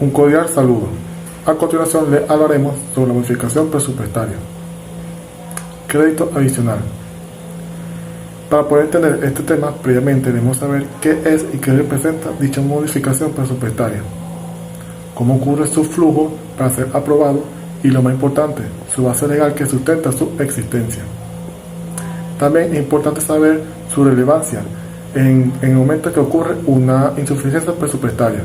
Un cordial saludo. A continuación le hablaremos sobre la modificación presupuestaria. Crédito adicional. Para poder entender este tema, previamente debemos saber qué es y qué representa dicha modificación presupuestaria, cómo ocurre su flujo para ser aprobado y, lo más importante, su base legal que sustenta su existencia. También es importante saber su relevancia en el momento que ocurre una insuficiencia presupuestaria,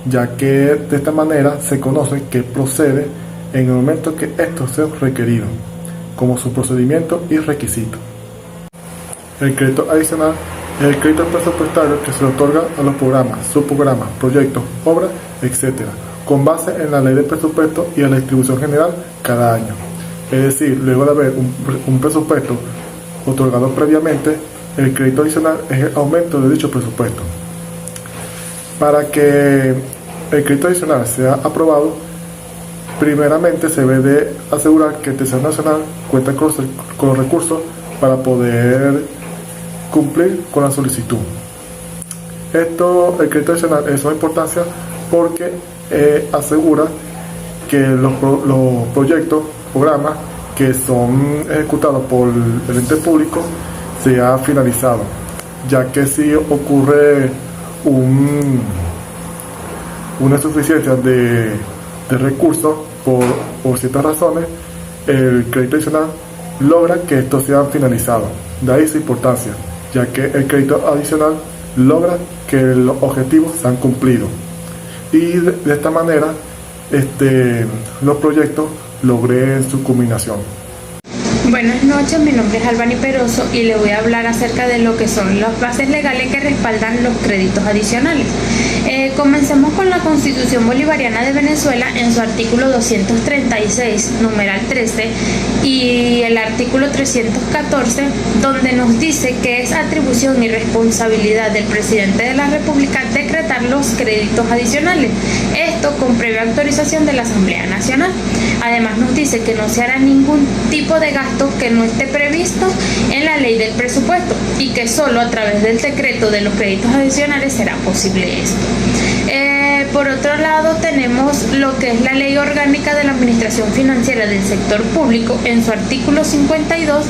ya que de esta manera se conoce que procede en el momento que esto sea requerido, como su procedimiento y requisito. El crédito adicional es el crédito presupuestario que se le otorga a los programas, subprogramas, proyectos, obras, etc., con base en la ley de presupuesto y a la distribución general cada año. Es decir, luego de haber un presupuesto otorgado previamente, el crédito adicional es el aumento de dicho presupuesto. Para que el crédito adicional sea aprobado, primeramente se debe de asegurar que el Tesoro Nacional cuenta con los recursos para poder cumplir con la solicitud. El crédito adicional es de suma importancia porque asegura que los proyectos, programas que son ejecutados por el ente público sea finalizado, ya que si ocurre una insuficiencia de recursos por ciertas razones, el crédito adicional logra que estos sean finalizados. De ahí su importancia, ya que el crédito adicional logra que los objetivos sean cumplidos y de esta manera los proyectos logren su culminación. Buenas noches, mi nombre es Albany Peroso y le voy a hablar acerca de lo que son las bases legales que respaldan los créditos adicionales. Comencemos con la Constitución Bolivariana de Venezuela en su artículo 236, numeral 13, y el artículo 314, donde nos dice que es atribución y responsabilidad del presidente de la República decretar los créditos adicionales, esto con previa autorización de la Asamblea Nacional. Además nos dice que no se hará ningún tipo de gasto que no esté previsto en la ley del presupuesto y que solo a través del decreto de los créditos adicionales será posible esto. Por otro lado, tenemos lo que es la Ley Orgánica de la Administración Financiera del Sector Público en su artículo 52,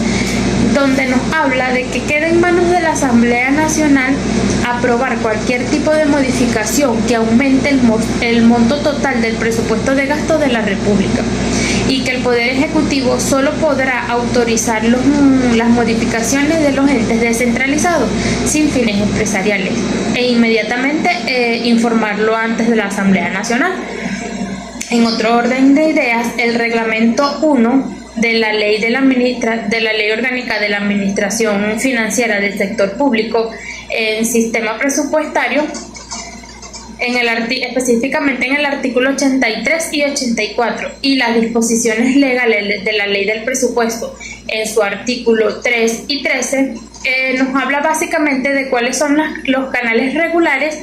donde nos habla de que queda en manos de la Asamblea Nacional aprobar cualquier tipo de modificación que aumente el monto total del presupuesto de gasto de la República, y que el Poder Ejecutivo solo podrá autorizar las modificaciones de los entes descentralizados sin fines empresariales e inmediatamente informarlo antes de la Asamblea Nacional. En otro orden de ideas, el reglamento 1 de la Ley Orgánica de la Administración Financiera del Sector Público en Sistema Presupuestario, específicamente en el artículo 83 y 84, y las disposiciones legales de la Ley del Presupuesto en su artículo 3 y 13, nos habla básicamente de cuáles son los canales regulares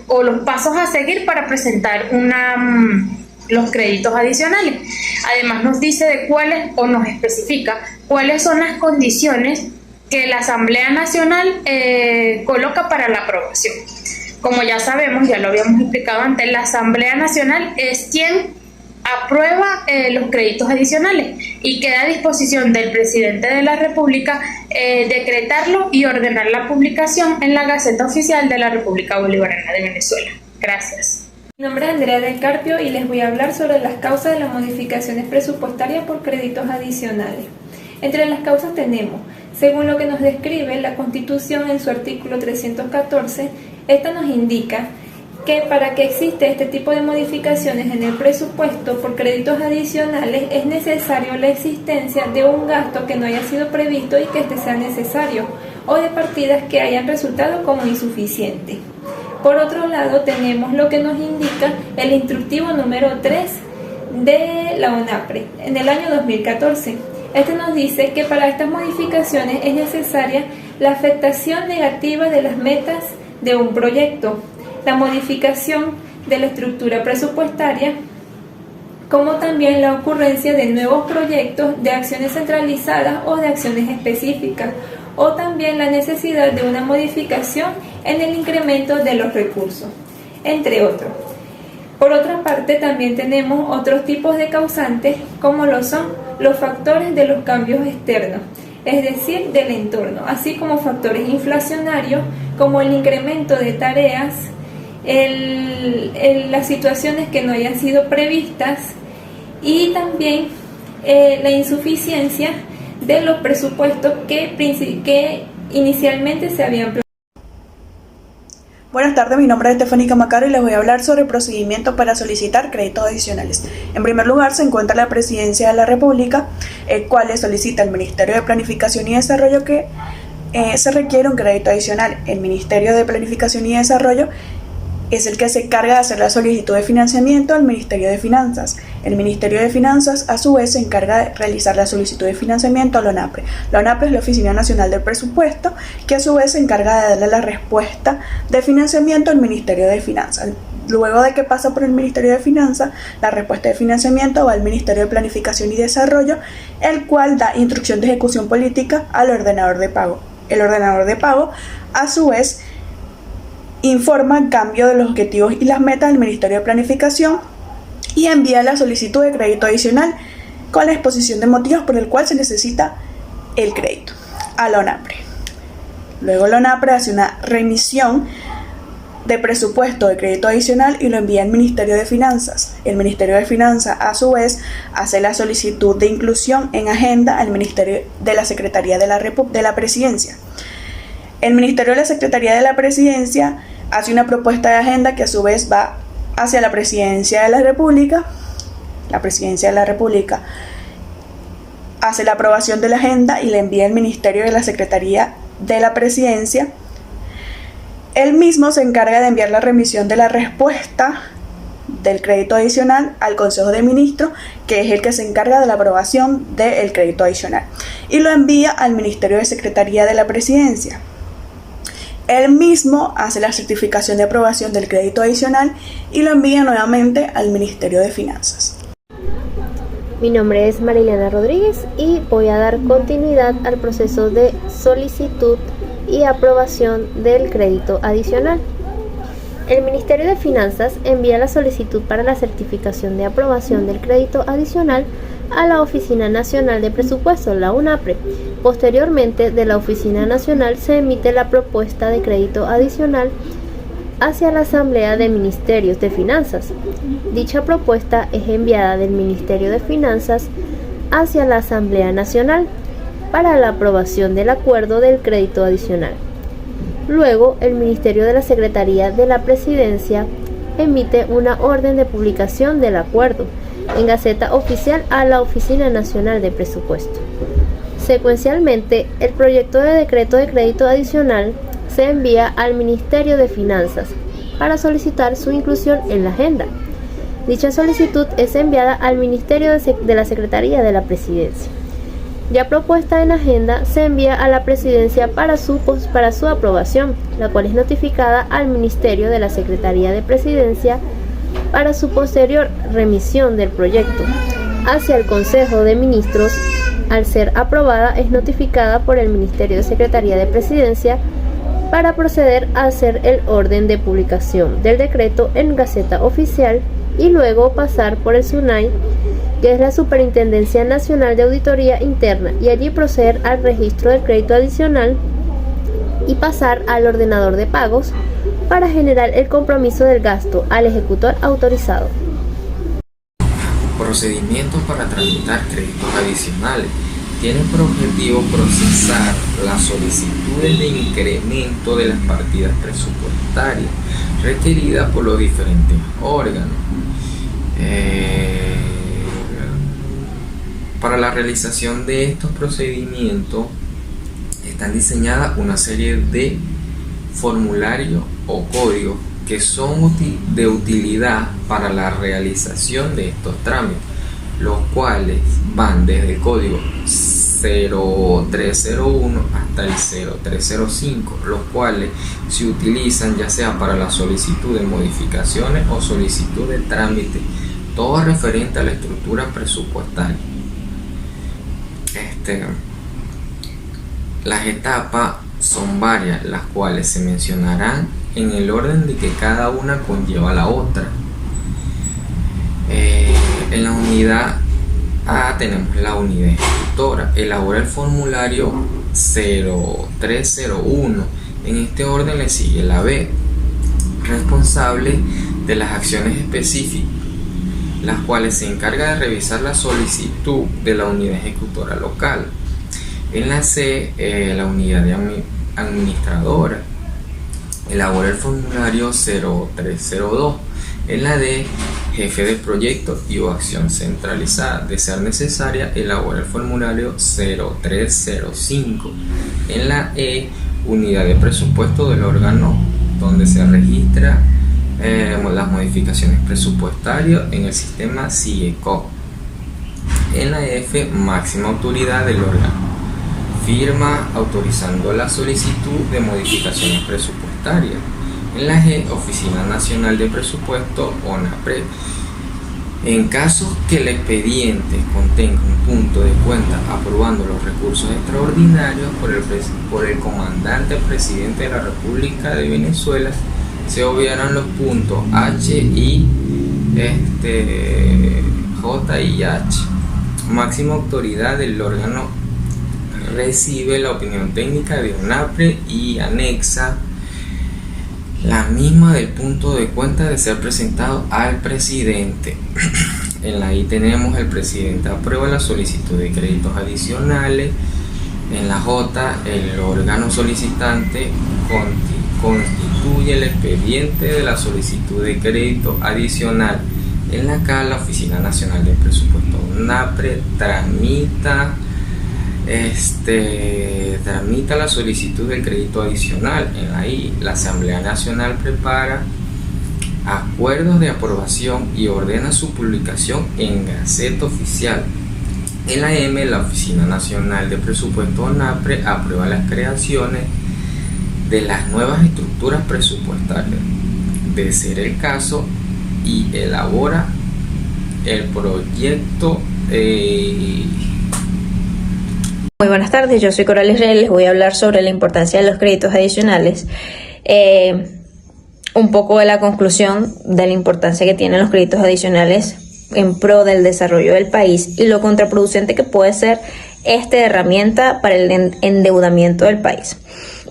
o los pasos a seguir para presentar los créditos adicionales. Además nos dice nos especifica cuáles son las condiciones que la Asamblea Nacional coloca para la aprobación. Como ya sabemos, ya lo habíamos explicado antes, la Asamblea Nacional es quien aprueba los créditos adicionales y queda a disposición del presidente de la República decretarlo y ordenar la publicación en la Gaceta Oficial de la República Bolivariana de Venezuela. Gracias. Mi nombre es Andrea del Carpio y les voy a hablar sobre las causas de las modificaciones presupuestarias por créditos adicionales. Entre las causas tenemos, según lo que nos describe la Constitución en su artículo 314, esta nos indica que para que existe este tipo de modificaciones en el presupuesto por créditos adicionales es necesario la existencia de un gasto que no haya sido previsto y que este sea necesario, o de partidas que hayan resultado como insuficientes. Por otro lado, tenemos lo que nos indica el instructivo número 3 de la ONAPRE en el año 2014. Este nos dice que para estas modificaciones es necesaria la afectación negativa de las metas de un proyecto, la modificación de la estructura presupuestaria, como también la ocurrencia de nuevos proyectos de acciones centralizadas o de acciones específicas, o también la necesidad de una modificación en el incremento de los recursos, entre otros. Por otra parte, también tenemos otros tipos de causantes, como lo son los factores de los cambios externos, es decir, del entorno, así como factores inflacionarios, como el incremento de tareas, las situaciones que no hayan sido previstas y también la insuficiencia de los presupuestos que inicialmente se habían planeado. Buenas tardes, mi nombre es Estefánica Macaro y les voy a hablar sobre el procedimiento para solicitar créditos adicionales. En primer lugar se encuentra la Presidencia de la República, el cual le solicita al Ministerio de Planificación y Desarrollo que se requiere un crédito adicional. El Ministerio de Planificación y Desarrollo es el que se encarga de hacer la solicitud de financiamiento al Ministerio de Finanzas. El Ministerio de Finanzas, a su vez, se encarga de realizar la solicitud de financiamiento a la ONAPRE. La ONAPRE es la Oficina Nacional del Presupuesto, que a su vez se encarga de darle la respuesta de financiamiento al Ministerio de Finanzas. Luego de que pasa por el Ministerio de Finanzas, la respuesta de financiamiento va al Ministerio de Planificación y Desarrollo, el cual da instrucción de ejecución política al ordenador de pago. El ordenador de pago, a su vez, informa el cambio de los objetivos y las metas del Ministerio de Planificación y envía la solicitud de crédito adicional con la exposición de motivos por el cual se necesita el crédito a la ONAPRE. Luego la ONAPRE hace una remisión de presupuesto de crédito adicional y lo envía al Ministerio de Finanzas. El Ministerio de Finanzas, a su vez, hace la solicitud de inclusión en agenda al Ministerio de la Secretaría de la Presidencia. El Ministerio de la Secretaría de la Presidencia hace una propuesta de agenda que a su vez va hacia la Presidencia de la República. La Presidencia de la República hace la aprobación de la agenda y la envía al Ministerio de la Secretaría de la Presidencia. Él mismo se encarga de enviar la remisión de la respuesta del crédito adicional al Consejo de Ministros, que es el que se encarga de la aprobación del crédito adicional, y lo envía al Ministerio de Secretaría de la Presidencia. Él mismo hace la certificación de aprobación del crédito adicional y lo envía nuevamente al Ministerio de Finanzas. Mi nombre es Marilena Rodríguez y voy a dar continuidad al proceso de solicitud y aprobación del crédito adicional. El Ministerio de Finanzas envía la solicitud para la certificación de aprobación del crédito adicional a la Oficina Nacional de Presupuesto, la ONAPRE. Posteriormente, de la Oficina Nacional se emite la propuesta de crédito adicional hacia la Asamblea de Ministerios de Finanzas. Dicha propuesta es enviada del Ministerio de Finanzas hacia la Asamblea Nacional para la aprobación del acuerdo del crédito adicional. Luego, el Ministerio de la Secretaría de la Presidencia emite una orden de publicación del acuerdo en Gaceta Oficial a la Oficina Nacional de Presupuesto. Secuencialmente, el proyecto de decreto de crédito adicional se envía al Ministerio de Finanzas para solicitar su inclusión en la agenda. Dicha solicitud es enviada al Ministerio de la Secretaría de la Presidencia. Ya propuesta en agenda, se envía a la Presidencia para su aprobación, la cual es notificada al Ministerio de la Secretaría de Presidencia para su posterior remisión del proyecto hacia el Consejo de Ministros. Al ser aprobada, es notificada por el Ministerio de Secretaría de Presidencia para proceder a hacer el orden de publicación del decreto en Gaceta Oficial y luego pasar por el SUNAI, que es la Superintendencia Nacional de Auditoría Interna, y allí proceder al registro del crédito adicional y pasar al ordenador de pagos para generar el compromiso del gasto al ejecutor autorizado. Procedimientos para tramitar créditos adicionales. Tienen por objetivo procesar las solicitudes de incremento de las partidas presupuestarias requeridas por los diferentes órganos. Para la realización de estos procedimientos están diseñadas una serie de formularios o códigos que son de utilidad para la realización de estos trámites, los cuales van desde el código 0301 hasta el 0305, los cuales se utilizan ya sea para la solicitud de modificaciones o solicitud de trámite, todo referente a la estructura presupuestaria. Las etapas son varias, las cuales se mencionarán en el orden de que cada una conlleva a la otra. En la unidad A tenemos la unidad ejecutora. Elabora el formulario 0301. En este orden le sigue la B, responsable de las acciones específicas, las cuales se encarga de revisar la solicitud de la unidad ejecutora local. En la C, la unidad de administradora elabora el formulario 0302. En la D, jefe de proyecto y o acción centralizada, de ser necesaria, elabora el formulario 0305. En la E, unidad de presupuesto del órgano donde se registra las modificaciones presupuestarias en el sistema CIECO. En la F, máxima autoridad del órgano, firma autorizando la solicitud de modificaciones presupuestarias. En la G, Oficina Nacional de Presupuesto, ONAPRE. En caso que el expediente contenga un punto de cuenta aprobando los recursos extraordinarios por el comandante presidente de la República de Venezuela, se obviarán los puntos H, I, J y H. Máxima autoridad del órgano recibe la opinión técnica de ONAPRE y anexa la misma del punto de cuenta de ser presentado al presidente. En la I tenemos el presidente aprueba la solicitud de créditos adicionales. En la J, el órgano solicitante constituye el expediente de la solicitud de crédito adicional. En la K, la Oficina Nacional de Presupuesto, ONAPRE, tramita la solicitud del crédito adicional. En la I, la Asamblea Nacional prepara acuerdos de aprobación y ordena su publicación en Gaceta Oficial. En la M, la Oficina Nacional de Presupuesto, ONAPRE, aprueba las creaciones de las nuevas estructuras presupuestarias, de ser el caso, y elabora el proyecto. Muy buenas tardes, yo soy Coral Israel, les voy a hablar sobre la importancia de los créditos adicionales, un poco de la conclusión de la importancia que tienen los créditos adicionales en pro del desarrollo del país y lo contraproducente que puede ser esta herramienta para el endeudamiento del país.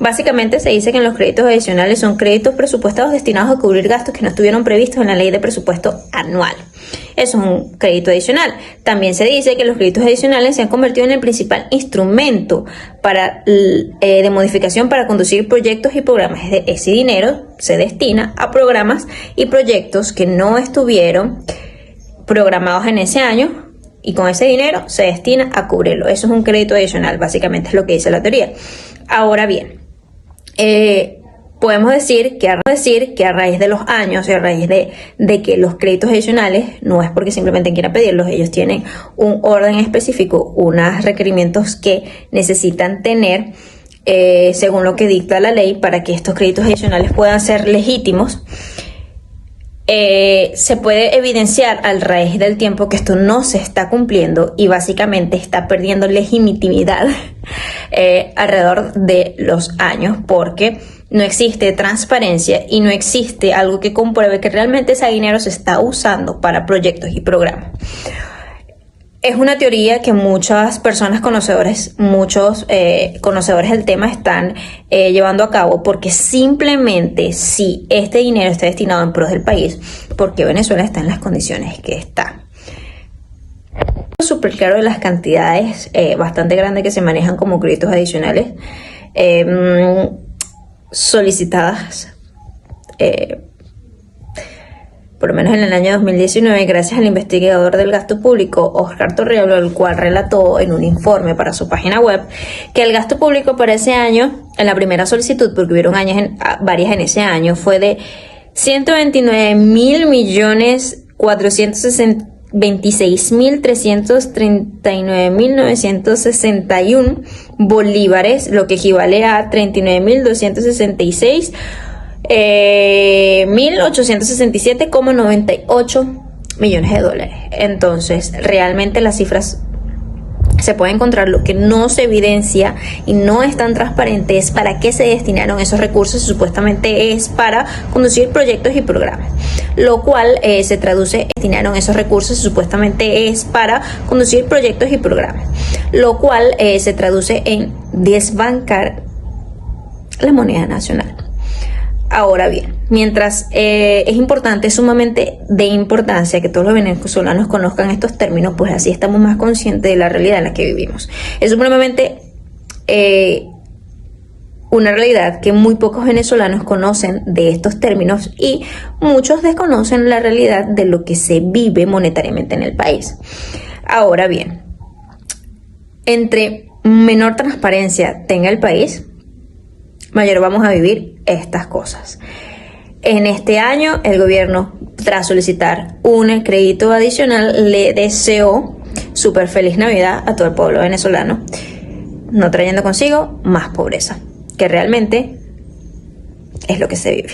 Básicamente se dice que los créditos adicionales son créditos presupuestados destinados a cubrir gastos que no estuvieron previstos en la ley de presupuesto anual. Eso es un crédito adicional. También se dice que los créditos adicionales se han convertido en el principal instrumento de modificación para conducir proyectos y programas. Ese dinero se destina a programas y proyectos que no estuvieron programados en ese año y con ese dinero se destina a cubrirlo. Eso es un crédito adicional, básicamente es lo que dice la teoría. Ahora bien, podemos decir que a raíz de los años y a raíz de que los créditos adicionales no es porque simplemente quieran pedirlos, ellos tienen un orden específico, unos requerimientos que necesitan tener según lo que dicta la ley para que estos créditos adicionales puedan ser legítimos. Se puede evidenciar a raíz del tiempo que esto no se está cumpliendo y básicamente está perdiendo legitimidad alrededor de los años porque no existe transparencia y no existe algo que compruebe que realmente ese dinero se está usando para proyectos y programas. Es una teoría que muchas personas conocedores del tema están llevando a cabo porque simplemente si este dinero está destinado en pros del país, porque Venezuela está en las condiciones que está. Súper claro de las cantidades bastante grandes que se manejan como créditos adicionales solicitadas por lo menos en el año 2019, gracias al investigador del gasto público, Oscar Torriolo, el cual relató en un informe para su página web que el gasto público para ese año, en la primera solicitud, porque hubieron varias en ese año, fue de 129.426.339.961 bolívares, lo que equivale a 39.266 1.867,98 millones de dólares. Entonces, realmente las cifras se puede encontrar. Lo que no se evidencia y no es tan transparente es para qué se destinaron esos recursos. Supuestamente es para conducir proyectos y programas. lo cual se traduce, destinaron esos recursos, supuestamente es para conducir proyectos y programas, lo cual se traduce en desbancar la moneda nacional. Ahora bien, mientras es importante, sumamente de importancia que todos los venezolanos conozcan estos términos, pues así estamos más conscientes de la realidad en la que vivimos. Es supremamente una realidad que muy pocos venezolanos conocen de estos términos y muchos desconocen la realidad de lo que se vive monetariamente en el país. Ahora bien, entre menor transparencia tenga el país, mayor vamos a vivir estas cosas. En este año, el gobierno, tras solicitar un crédito adicional, le deseó súper feliz Navidad a todo el pueblo venezolano, no trayendo consigo más pobreza, que realmente es lo que se vive.